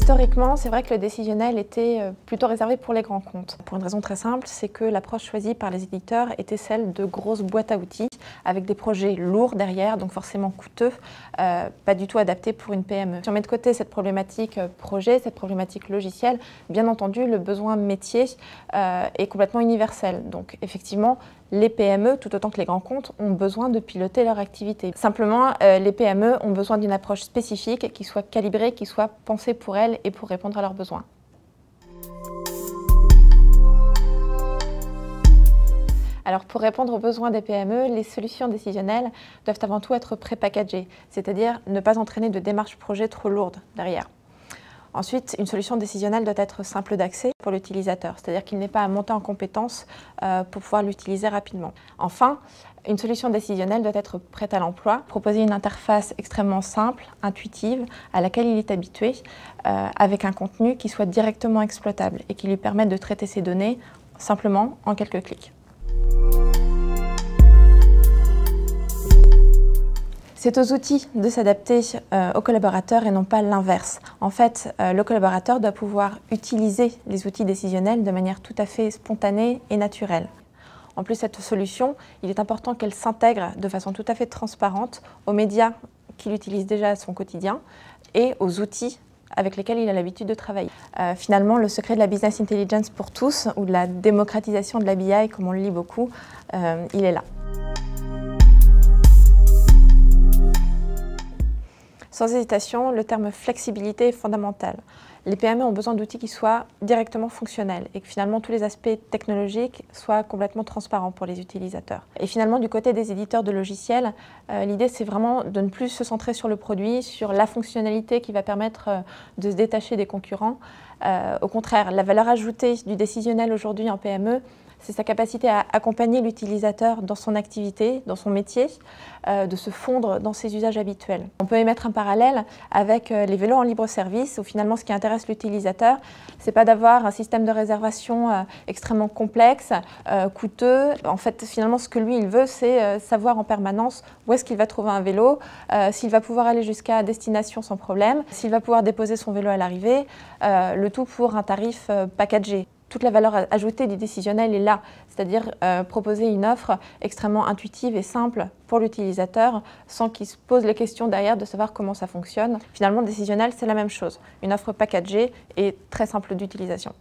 Historiquement, c'est vrai que le décisionnel était plutôt réservé pour les grands comptes. Pour une raison très simple, c'est que l'approche choisie par les éditeurs était celle de grosses boîtes à outils avec des projets lourds derrière, donc forcément coûteux, pas du tout adaptés pour une PME. Si on met de côté cette problématique projet, cette problématique logicielle, bien entendu, le besoin métier est complètement universel. Donc effectivement, les PME, tout autant que les grands comptes, ont besoin de piloter leur activité. Simplement, les PME ont besoin d'une approche spécifique qui soit calibrée, qui soit pensée pour elles et pour répondre à leurs besoins. Alors pour répondre aux besoins des PME, les solutions décisionnelles doivent avant tout être pré-packagées, c'est-à-dire ne pas entraîner de démarches projet trop lourdes derrière. Ensuite, une solution décisionnelle doit être simple d'accès pour l'utilisateur, c'est-à-dire qu'il n'ait pas à monter en compétences pour pouvoir l'utiliser rapidement. Enfin, une solution décisionnelle doit être prête à l'emploi, proposer une interface extrêmement simple, intuitive, à laquelle il est habitué, avec un contenu qui soit directement exploitable et qui lui permette de traiter ses données simplement en quelques clics. C'est aux outils de s'adapter aux collaborateurs et non pas l'inverse. En fait, le collaborateur doit pouvoir utiliser les outils décisionnels de manière tout à fait spontanée et naturelle. En plus, cette solution, il est important qu'elle s'intègre de façon tout à fait transparente aux médias qu'il utilise déjà à son quotidien et aux outils avec lesquels il a l'habitude de travailler. Finalement, le secret de la business intelligence pour tous, ou de la démocratisation de la BI, comme on le lit beaucoup, il est là. Sans hésitation, le terme flexibilité est fondamental. Les PME ont besoin d'outils qui soient directement fonctionnels et que finalement tous les aspects technologiques soient complètement transparents pour les utilisateurs. Et finalement, du côté des éditeurs de logiciels, l'idée c'est vraiment de ne plus se centrer sur le produit, sur la fonctionnalité qui va permettre de se détacher des concurrents. Au contraire, la valeur ajoutée du décisionnel aujourd'hui en PME, c'est sa capacité à accompagner l'utilisateur dans son activité, dans son métier, de se fondre dans ses usages habituels. On peut émettre un parallèle avec les vélos en libre service, où finalement ce qui intéresse l'utilisateur, c'est pas d'avoir un système de réservation extrêmement complexe, coûteux. En fait, finalement, ce que lui, il veut, c'est savoir en permanence où est-ce qu'il va trouver un vélo, s'il va pouvoir aller jusqu'à destination sans problème, s'il va pouvoir déposer son vélo à l'arrivée, le tout pour un tarif packagé. Toute la valeur ajoutée du décisionnel est là, c'est-à-dire proposer une offre extrêmement intuitive et simple pour l'utilisateur sans qu'il se pose les questions derrière de savoir comment ça fonctionne. Finalement, le décisionnel, c'est la même chose, une offre packagée et très simple d'utilisation.